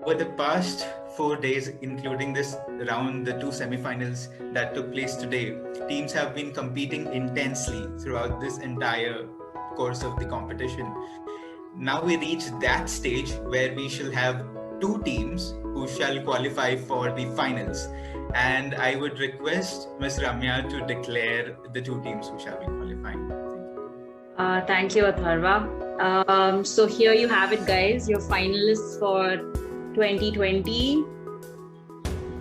Over the past 4 days, including this round, the two semifinals that took place today, teams have been competing intensely throughout this entire course of the competition. Now we reach that stage where we shall have two teams who shall qualify for the finals. And I would request Ms. Ramya to declare the two teams who shall be qualifying. Thank you, Atharva. So here you have it, guys. Your finalists for 2020.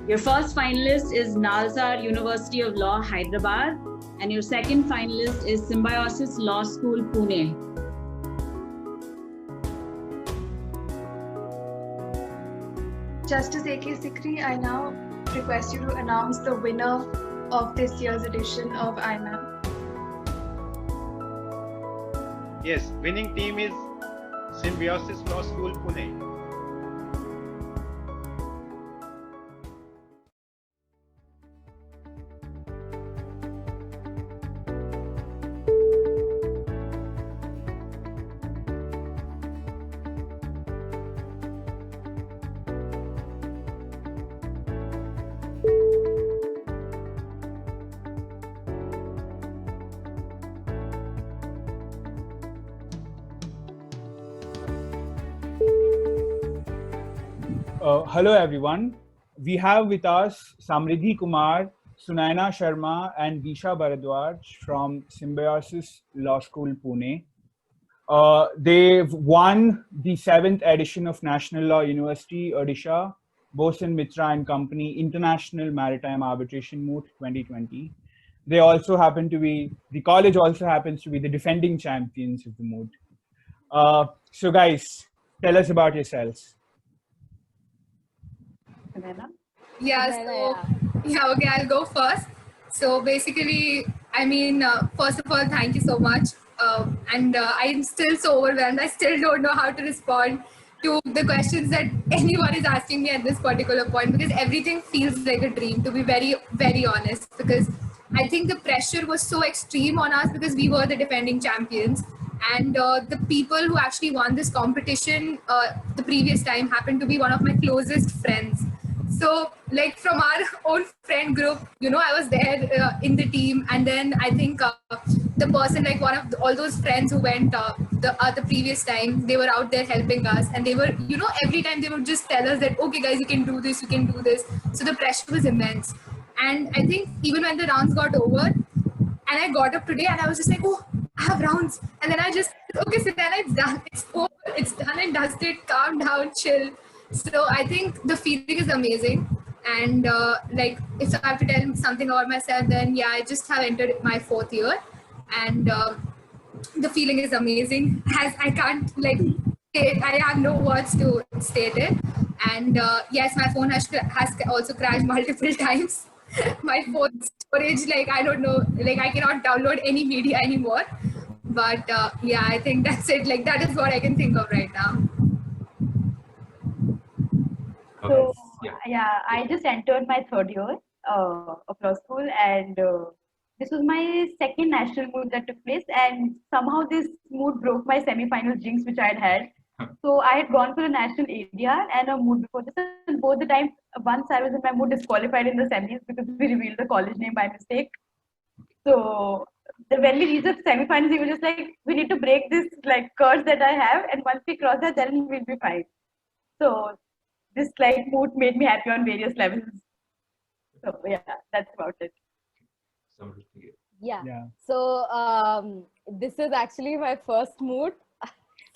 Your first finalist is Nalsar University of Law, Hyderabad. And your second finalist is Symbiosis Law School, Pune. Justice A.K. Sikri, I now request you to announce the winner of this year's edition of IMAM. Yes, winning team is Symbiosis Law School, Pune. Hello everyone. We have with us Samriddhi Kumar, Sunaina Sharma and Disha Bharadwaj from Symbiosis Law School, Pune. They've won the 7th edition of National Law University, Odisha, Bosan Mitra and Company International Maritime Arbitration Moot 2020. They also happen to be, the college also happens to be the defending champions of the moot. So guys, tell us about yourselves. Okay, I'll go first. So basically, first of all, thank you so much. I'm still so overwhelmed. I still don't know how to respond to the questions that anyone is asking me at this particular point, because everything feels like a dream, to be very, very honest, because I think the pressure was so extreme on us because we were the defending champions. And the people who actually won this competition the previous time happened to be one of my closest friends. So, like, from our own friend group, I was there in the team. And then I think the person, like one of all those friends who went the previous time, they were out there helping us. And they were, every time they would just tell us that, okay, guys, you can do this, you can do this. So the pressure was immense. And I think even when the rounds got over, and I got up today and I was just like, oh, I have rounds. And then I just, okay, so then it's done. It's over. It's done and dusted. Calm down, chill. So I think the feeling is amazing. And if I have to tell something about myself, then yeah, I just have entered my 4th year. And the feeling is amazing. As I can't I have no words to state it. And yes, my phone has also crashed multiple times. My phone storage, I don't know, I cannot download any media anymore. But yeah, I think that's it. That is what I can think of right now. So yeah, I just entered my 3rd year of law school, and this was my 2nd national moot that took place, and somehow this moot broke my semi-final jinx which I had. So I had gone for a national ADR and a moot before this, and both the times, once I was in my moot disqualified in the semis because we revealed the college name by mistake. So when we reached the semi-finals, we were just like, we need to break this curse that I have, and once we cross that, then we'll be fine. So this moot made me happy on various levels. So yeah, that's about it. Yeah. So this is actually my first moot.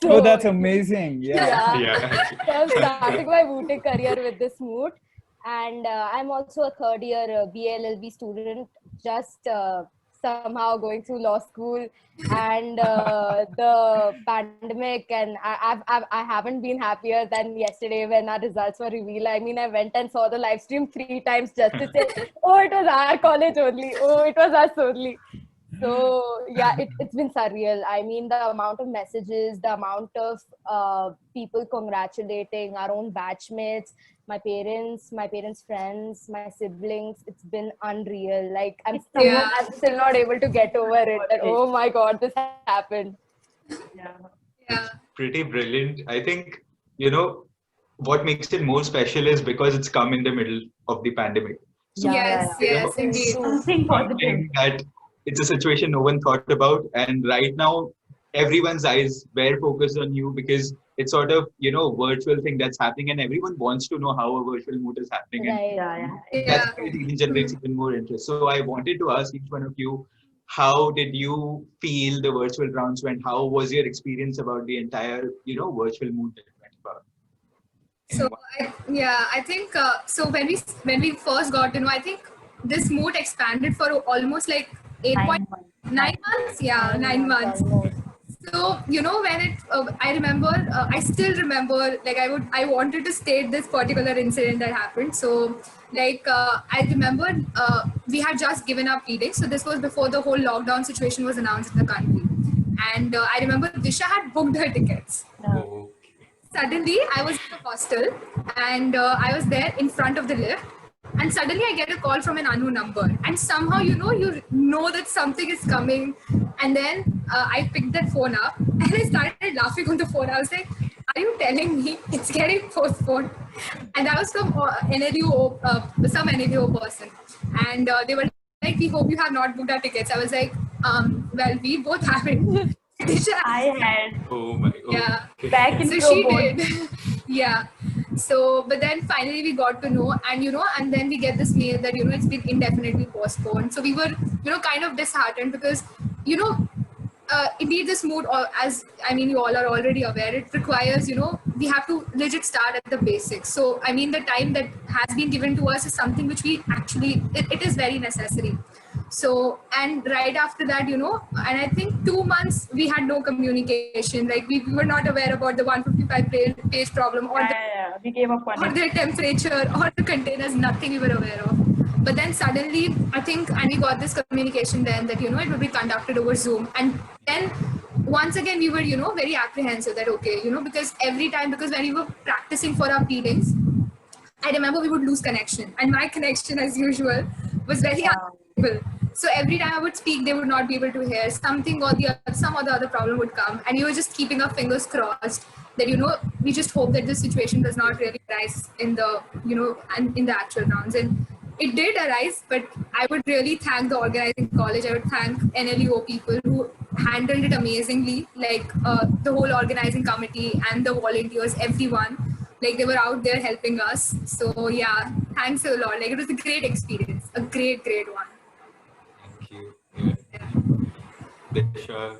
So, that's amazing. Yeah. So I'm starting my mooting career with this moot. And I'm also a 3rd year BLLB student, just somehow going through law school, and the pandemic, and I haven't been happier than yesterday when our results were revealed. I mean, I went and saw the live stream 3 times just to say, oh, it was our college only. Oh, it was us only. So yeah, it's been surreal. I mean, the amount of messages, the amount of people congratulating our own batchmates, my parents' friends, my siblings, it's been unreal. I'm still not able to get over it. That, oh my God, this happened. Pretty brilliant. I think, what makes it more special is because it's come in the middle of the pandemic. So, Yes, yes, indeed. Something positive. something that it's a situation no one thought about, and right now everyone's eyes were focused on you because it's sort of virtual thing that's happening, and everyone wants to know how a virtual mood is happening, and Right. that's why it even generates even more interest. So I wanted to ask each one of you, how did you feel the virtual rounds went? How was your experience about the entire virtual mood that went about? So I think so when we first got to know, I think this mood expanded for almost like 8.9 months. Yeah, 9 months. Almost. So when it, I remember, I still remember, like I wanted to state this particular incident that happened. So I remember we had just given up eating. So this was before the whole lockdown situation was announced in the country, and I remember Disha had booked her tickets. Oh. Suddenly, I was in the hostel, and I was there in front of the lift, and suddenly I get a call from an unknown number, and somehow you know that something is coming, and then I picked that phone up and I started laughing on the phone. I was like, "Are you telling me it's getting postponed?" And that was from NLU, some NLU person, and they were like, "We hope you have not booked our tickets." I was like, "Well, we both haven't." I had. Oh my. Yeah. Okay. Back in So pro she board. did. Yeah. So, but then finally we got to know, and then we get this mail that, it's been indefinitely postponed. So we were, kind of disheartened because, indeed this mood, or you all are already aware, it requires, we have to legit start at the basics. So, the time that has been given to us is something which we actually, it is very necessary. So, and right after that, and I think 2 months we had no communication. Like we were not aware about the 155 page problem or We gave up on it. the temperature or the containers, nothing we were aware of. But then suddenly, I think, and we got this communication then that, it would be conducted over Zoom. And then once again, we were, very apprehensive that, okay, because when we were practicing for our pleadings, I remember we would lose connection. And my connection, as usual, was very unstable. So every time I would speak, they would not be able to hear. Something or some other problem would come, and we were just keeping our fingers crossed that we just hope that this situation does not really arise in the and in the actual rounds. And it did arise, but I would really thank the organizing college. I would thank NLUO people who handled it amazingly, like the whole organizing committee and the volunteers, everyone. Like they were out there helping us. So yeah, thanks a lot. Like it was a great experience, a great one. Thank you. Disha.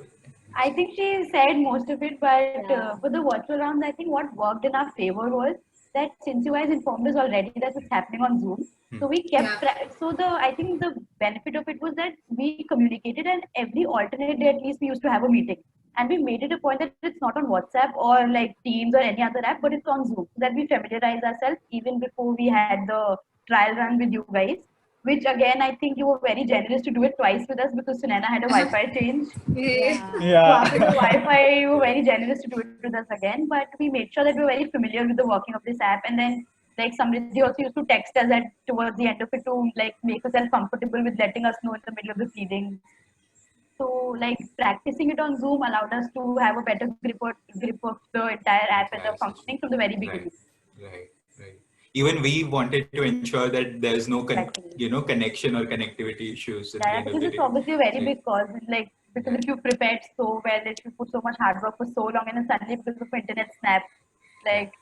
I think she said most of it, but for the virtual rounds, I think what worked in our favor was that since you guys informed us already that it's happening on Zoom, so we kept I think the benefit of it was that we communicated, and every alternate day at least we used to have a meeting, and we made it a point that it's not on WhatsApp or like Teams or any other app, but it's on Zoom, so that we familiarize ourselves even before we had the trial run with you guys. Which again, I think you were very generous to do it twice with us because Sunaina had a Wi-Fi change. So after the Wi-Fi, you were very generous to do it with us again. But we made sure that we were very familiar with the working of this app. And then, like Samriddhi also used to text us towards the end of it to like make herself comfortable with letting us know in the middle of the feeding. So like practicing it on Zoom allowed us to have a better grip of the entire app and the functioning from the very beginning. Right. Even we wanted to ensure that there's no connection or connectivity issues. Because it's obviously a very big cause. Like because if you prepared so well, if you put so much hard work for so long, and then suddenly because of internet snap, like.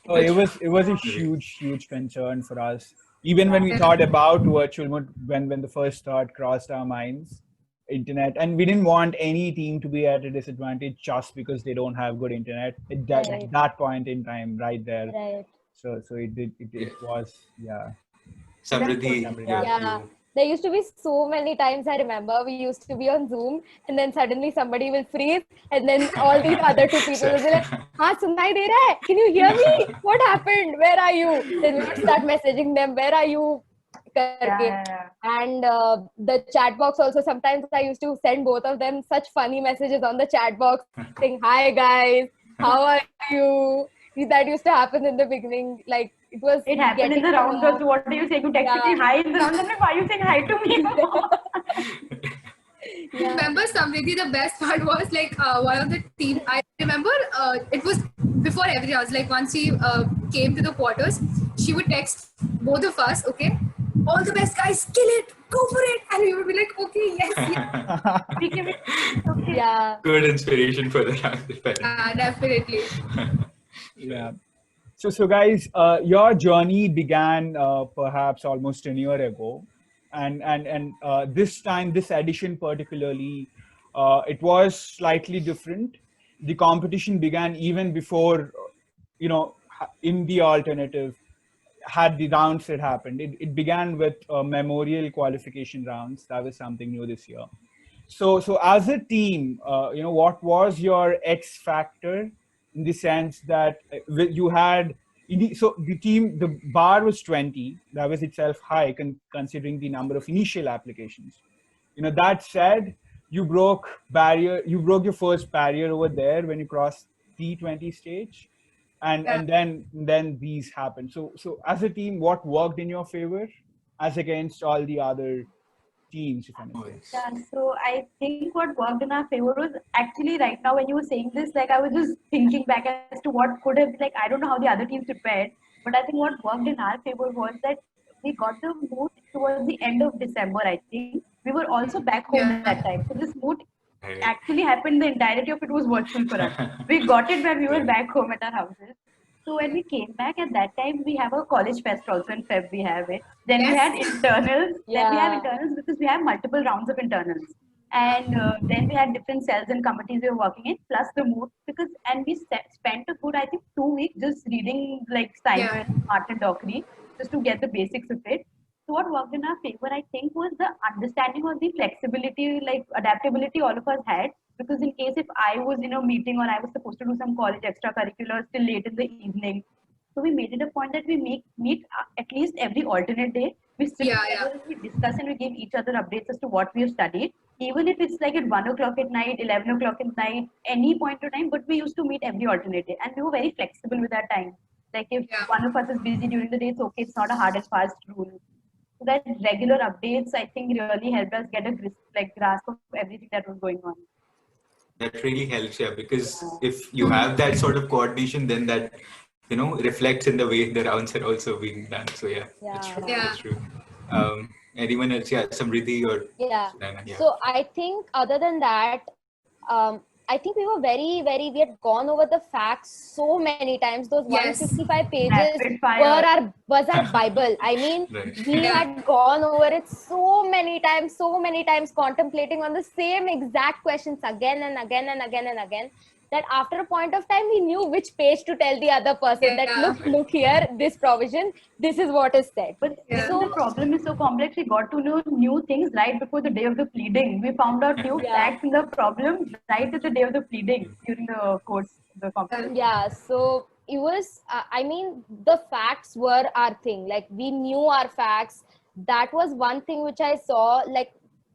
Oh, it was a huge concern for us. Even when we thought about virtual mode, when the first thought crossed our minds, internet, and we didn't want any team to be at a disadvantage just because they don't have good internet at that point in time, right there. Right. So it was Samriddhi. Yeah. There used to be so many times I remember we used to be on Zoom and then suddenly somebody will freeze and then all these other two people will be like, "Haan, sunai de raha hai? Can you hear me? What happened? Where are you?" Then we would start messaging them, "Where are you?" And the chat box also, sometimes I used to send both of them such funny messages on the chat box saying, "Hi guys, how are you?" That used to happen in the beginning. Like it happened in the rounds also. What are you saying? You texted me hi in the rounds. I'm like, why are you saying hi to me? Remember, Samriddhi, the best part was like one of the team. I remember it was before everything. I was like, once we came to the quarters, she would text both of us, okay, all the best guys, kill it, go for it. And we would be like, okay, yes. We give it. Okay. Yeah. Good inspiration for the Definitely. Yeah. So guys, your journey began perhaps almost a year ago, and this time, this edition particularly, it was slightly different. The competition began even before, in the alternative, had the rounds that happened. It began with memorial qualification rounds. That was something new this year. So as a team, what was your X factor in the sense that you had, so the bar was 20. That was itself high considering the number of initial applications. That said, you broke your first barrier over there when you crossed the 20 stage. And then these happened. So as a team, what worked in your favor as against all the other teams, if anything? Yeah, so I think what worked in our favor was actually right now when you were saying this, like I was just thinking back as to what could have, like I don't know how the other teams prepared, but I think what worked in our favor was that we got the moot towards the end of December, I think. We were also back home at that time. So this moot actually happened, the entirety of it was virtual for us. We got it when we were back home at our houses. So when we came back at that time, we have a college fest also in Feb, we have it. Then we had internals. Then we have internals because we have multiple rounds of internals. And then we had different cells and committees we were working in, plus the mood. And we spent a good, I think, 2 weeks just reading like Simon, Martin Dockery, just to get the basics of it. So what worked in our favor, I think, was the understanding of the flexibility, like adaptability all of us had. Because in case if I was in a meeting or I was supposed to do some college extracurriculars till late in the evening, so we made it a point that we meet at least every alternate day. We sit together, we discuss and we give each other updates as to what we have studied. Even if it's like at 1 o'clock at night, 11 o'clock at night, any point of time, but we used to meet every alternate day. And we were very flexible with our time. Like if one of us is busy during the day, it's okay, it's not a hard and fast rule. So that regular updates, I think, really helped us get a grasp of everything that was going on. That really helps, because if you have that sort of coordination, then that reflects in the way the rounds are also being done. So that's true. That's true. Anyone else? Samriddhi or Sunaina? So I think other than that, I think we were we had gone over the facts so many times. Those 155 pages was our Bible. I mean, we had gone over it so many times, contemplating on the same exact questions again and again and again and again, that after a point of time, we knew which page to tell the other person that look here, this provision, this is what is said. But so the problem is so complex, we got to know new things right before the day of the pleading. We found out new facts in the problem right at the day of the pleading during the course, the competition. So it was, the facts were our thing. Like we knew our facts. That was one thing which I saw,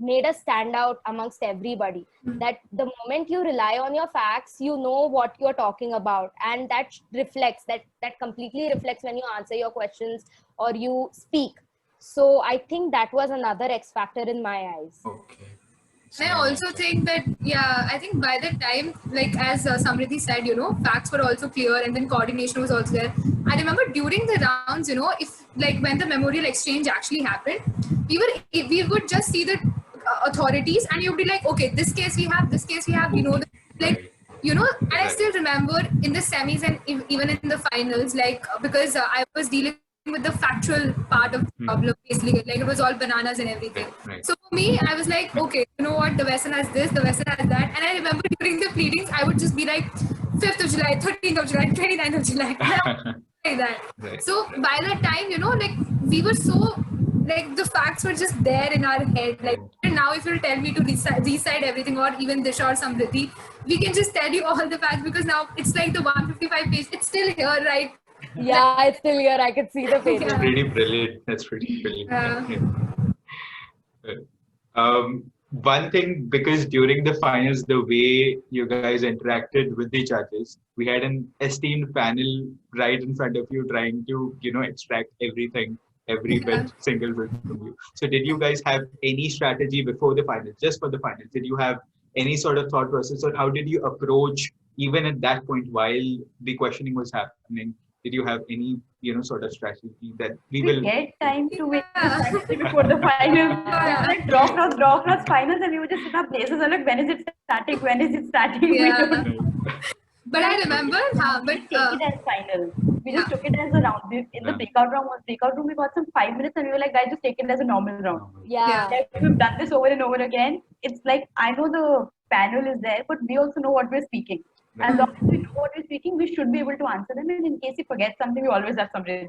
made us stand out amongst everybody. That the moment you rely on your facts, you know what you're talking about, and that reflects, that completely reflects when you answer your questions or you speak. So I think that was another X factor in my eyes. Okay. And I also think that, I think by the time, as Samriddhi said, facts were also clear and then coordination was also there. I remember during the rounds, if when the memorial exchange actually happened, we would just see the authorities and you would be like, okay, this case we have, and I still remember in the semis and even in the finals, because I was dealing with the factual part of the problem, basically, it was all bananas and everything. So for me, I was like, okay, you know what, the Western has this, the Western has that, and I remember during the pleadings, I would just be like, 5th of July, 13th of July, 29th of July, like that. So by that time, we were so, the facts were just there in our head. And now if you'll tell me to recite everything, or even Disha or Samriddhi, we can just tell you all the facts, because now it's the 155 page, it's still here, right? Yeah, it's still here. I could see the pages. That's pretty brilliant. That's pretty brilliant. One thing, because during the finals, the way you guys interacted with the judges, we had an esteemed panel right in front of you trying to, extract everything, every bit, single bit from you. So did you guys have any strategy before the finals, just for the finals? Did you have any sort of thought process, or how did you approach, even at that point while the questioning was happening? did you have any, sort of strategy that we We will? get time to wait before the finals. Like draw cross finals, and we would just sit up places and like, when is it starting? When is it starting? We Yeah. don't But I remember, we but take it as final. We just took it as a round. In the breakout room, we got some 5 minutes, and we were like, guys, just take it as a normal round. Yeah. Like, we've done this over and over again. It's like, I know the panel is there, but we also know what we're speaking. As long as we know what we're speaking, we should be able to answer them. And in case we forget something, we always have somebody.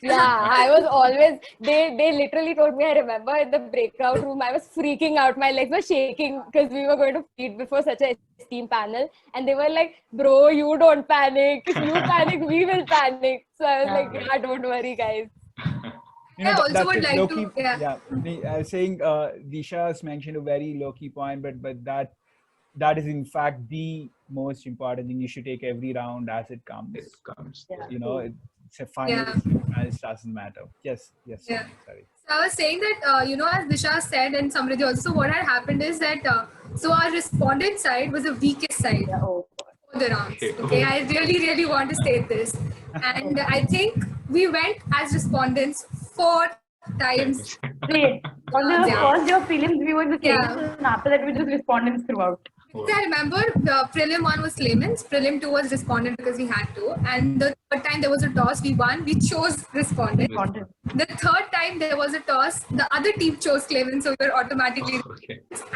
Yeah, I was always, they literally told me, I remember in the breakout room, I was freaking out. My legs were shaking because we were going to feed before such a esteemed panel. And they were like, bro, you don't panic. If you panic, we will panic. So I was like, yeah, don't worry, guys. I also would like low-key, to, yeah. I was saying, Disha has mentioned a very low-key point, but that is in fact the most important thing. You should take every round as it comes. Yeah. It's a finals doesn't matter. Yes. Yeah. Sorry. So I was saying that, as Disha said and Samriddhi also, what had happened is that, so our respondent side was the weakest side for the rounds. Okay, I really, really want to state this. And I think we went as respondents 4 times. Great. On the first day of prelims, we were in the same, and after that, we just respondents throughout. Because I remember prelim 1 was claimants, prelim 2 was respondent because we had to, and the third time there was a toss, we won, we chose respondent. The third time there was a toss, the other team chose claimants, so we were automatically.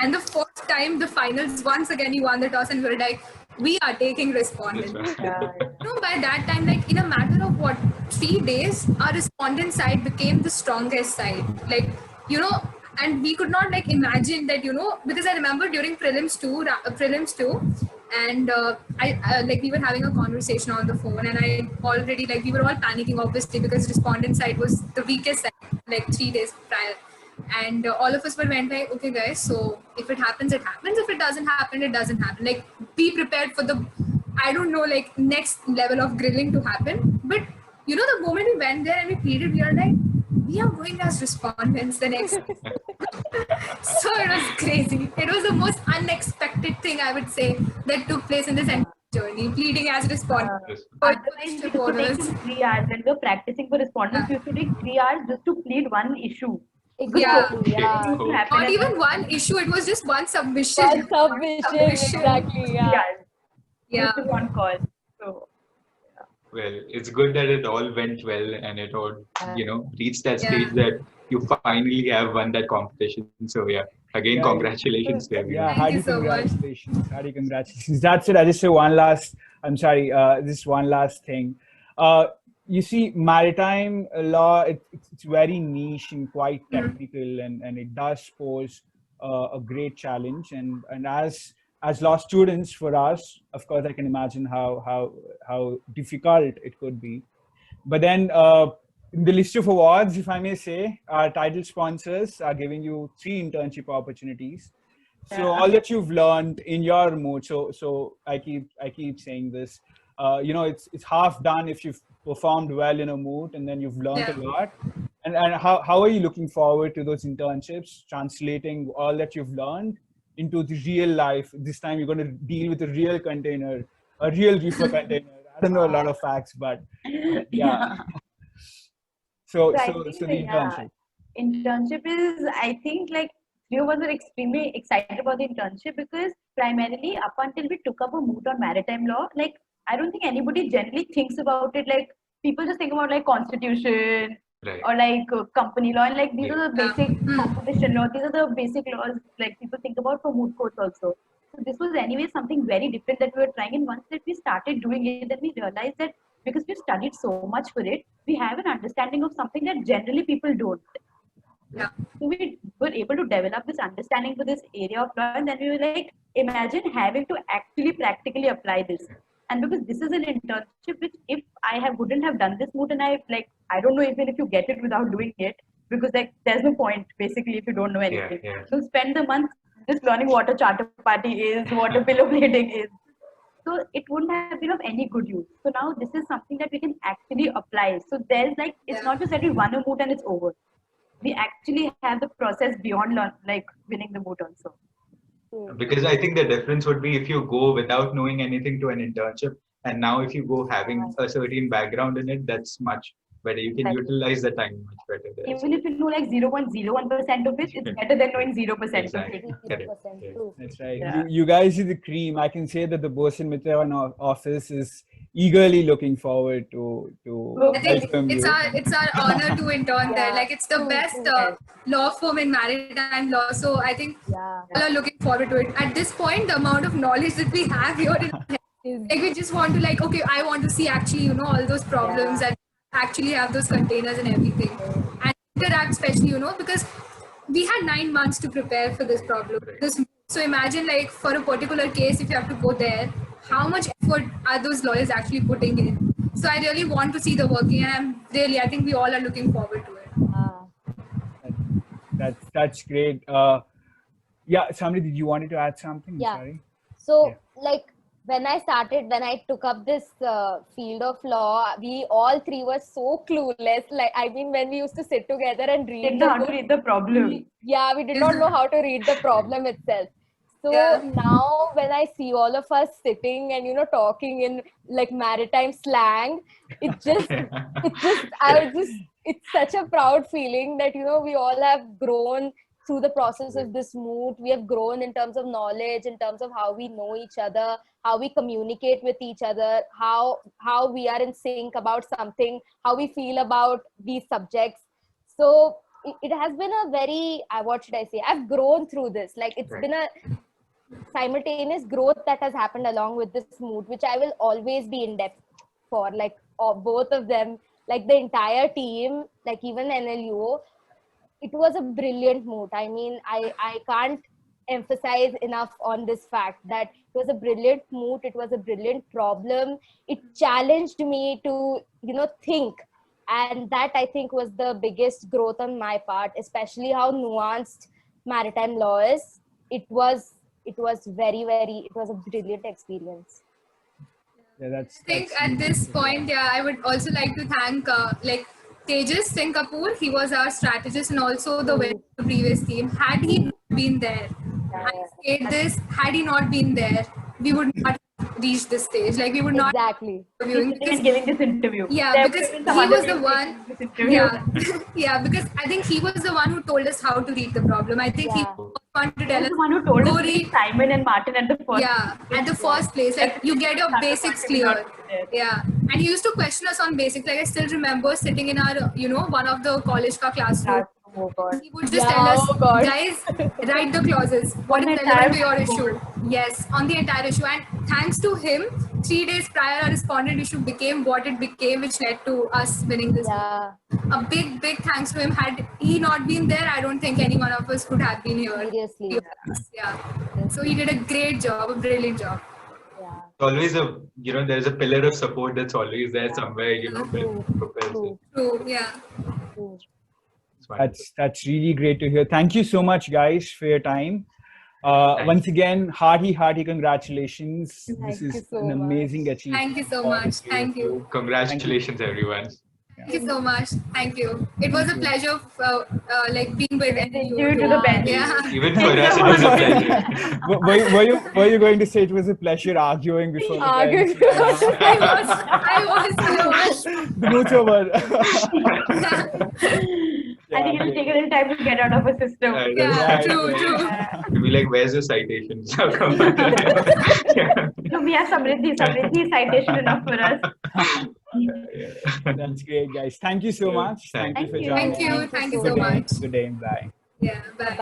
And the fourth time, the finals, once again you won the toss, and we were like, we are taking respondent. By that time, like in a matter of 3 days, our respondent side became the strongest side. Like, and we could not like imagine that, because I remember during prelims 2, and I like we were having a conversation on the phone, and I already like we were all panicking obviously because respondent side was the weakest side, like 3 days prior, and all of us went like, okay guys, so if it happens, it happens. If it doesn't happen, it doesn't happen. Like, be prepared for the, I don't know, like next level of grilling to happen. But the moment we went there and we pleaded, we are like, we are going as respondents the next. So it was crazy. It was the most unexpected thing, I would say, that took place in this entire journey. Pleading as respondents. Otherwise, we used to take 3 hours. When we were practicing for respondents, we used to take 3 hours just to plead one issue. Exactly, Not even one issue, it was just one submission. Exactly, yeah. Just one call. So. Well, it's good that it all went well and it all, reached that stage that you finally have won that competition. So again, congratulations to everyone. Yeah, hearty congratulations. Hearty congratulations. That's it. I just say one last thing. You see, maritime law, it's very niche and quite technical, and it does pose a great challenge. And as law students for us, of course, I can imagine how difficult it could be. But then in the list of awards, if I may say, our title sponsors are giving you 3 internship opportunities. So all that you've learned in your mood. So I keep saying this. It's half done if you've performed well in a mood, and then you've learned a lot. And how are you looking forward to those internships, translating all that you've learned into the real life? This time you're going to deal with a real container, a real reefer container. I don't know a lot of facts, but yeah. So the internship. Internship is, I think, like, we were extremely excited about the internship because primarily up until we took up a moot on maritime law, like, I don't think anybody generally thinks about it. Like, people just think about like constitution or like company law, and like these are the basic competition law. These are the basic laws like people think about for moot courts also. So this was anyway something very different that we were trying. And once that we started doing it, then we realized that because we studied so much for it, we have an understanding of something that generally people don't. So we were able to develop this understanding for this area of law, and then we were like, imagine having to actually practically apply this. And because this is an internship, which if I wouldn't have done this moot, and I don't know even if you get it without doing it, because like there's no point basically if you don't know anything. So spend the month just learning what a charter party is, what a bill of lading is. So it wouldn't have been of any good use. So now this is something that we can actually apply. So there's like, it's not just that we won a moot and it's over. We actually have the process beyond like winning the moot also. Because I think the difference would be if you go without knowing anything to an internship, And now if you go having a certain background in it, that's much better. You can Exactly. utilize the time much better there. Even if you know like 0.01% of it, it's better than knowing 0% of Exactly. it. Correct. 0%. Yeah. True. That's right. Yeah. You guys are the cream. I can say that the Bosin Mitra office is eagerly looking forward to I think welcome it's you. our honor to intern there. Yeah, Like it's the true, best true. law firm in maritime law. So I think Yeah. all are looking forward to it. At this point, the amount of knowledge that we have here is like we just want to like, okay, I want to see actually, you know, all those problems and actually have those containers and everything. And interact especially, you know, because we had 9 months to prepare for this problem. So imagine like for a particular case, if you have to go there, how much effort are those lawyers actually putting in? So I really want to see the working, and I think we all are looking forward to it. That's great. Yeah, Samri, did you wanted to add something? I'm Yeah. Sorry. So, Yeah. like, when I took up this field of law, we all three were so clueless. Like, I mean, when we used to sit together and read Didn't the know how to book, read the problem. yeah, we did not know how to read the problem itself. So Yeah. now when I see all of us sitting and, you know, talking in like maritime slang, it's such a proud feeling that, you know, we all have grown through the process of this moot. We have grown in terms of knowledge, in terms of how we know each other, how we communicate with each other, how we are in sync about something, how we feel about these subjects. So it has been a very, what should I say? I've grown through this. Like it's been a simultaneous growth that has happened along with this mood, which I will always be in depth for. Like both of them, like the entire team, like even NLUO, it was a brilliant mood. I mean, I can't emphasize enough on this fact that it was a brilliant mood. It was a brilliant problem. It challenged me to, you know, think. And that I think was the biggest growth on my part, especially how nuanced maritime law is. It was a brilliant experience. Yeah, I think at this point, I would also like to thank like Tejas Singh Kapoor. He was our strategist and also the winner of the previous team. Had he not been there, I said this, had he not been there, we would not reach this stage. Like we would not Exactly. interviewing Even giving this interview. yeah, There because could have been some he other was the people one. giving this interview. Yeah, yeah, because I think he was the one who told us how to read the problem. I think he Yeah. was the one to He tell was us. the one who told Go us to read. read Simon and Martin at the first. Yeah, at the first place, like you get your basics clear. Yeah, and he used to question us on basics. Like I still remember sitting in our, you know, one of the college ka classroom. Oh God. He would just tell us, oh God. guys, write the clauses. What On is the relevant to entire your book. issue? Yes, on the entire issue. And thanks to him, 3 days prior, our respondent issue became what it became, which led to us winning this. Yeah. A big thanks to him. Had he not been there, I don't think any one of us could have been here. Seriously. Yeah. So he did a great job, a brilliant job. Yeah. Always there's a pillar of support that's always there somewhere, that propels it. True. Yeah. It's wonderful. That's really great to hear. Thank you so much, guys, for your time. Once again, hearty congratulations. This you is so an much. amazing achievement. Thank you so much. Thank you. Congratulations, everyone. Thank you so much. Thank you. It was a pleasure, like being with You to the bench. Yeah. Even for us, it was a pleasure. were you going to say it was a pleasure arguing before the Arguing. bench? I was. The mood's over. I think it'll take a little time to get out of a system. Yeah, true. To be like, where's the citation? So come on. So we have Samriddhi citation enough for us. That's great, guys. Thank you so much. Thank you for Thank joining. Thank you. Thank you Good so day. much. Good day. Bye. Yeah. Bye.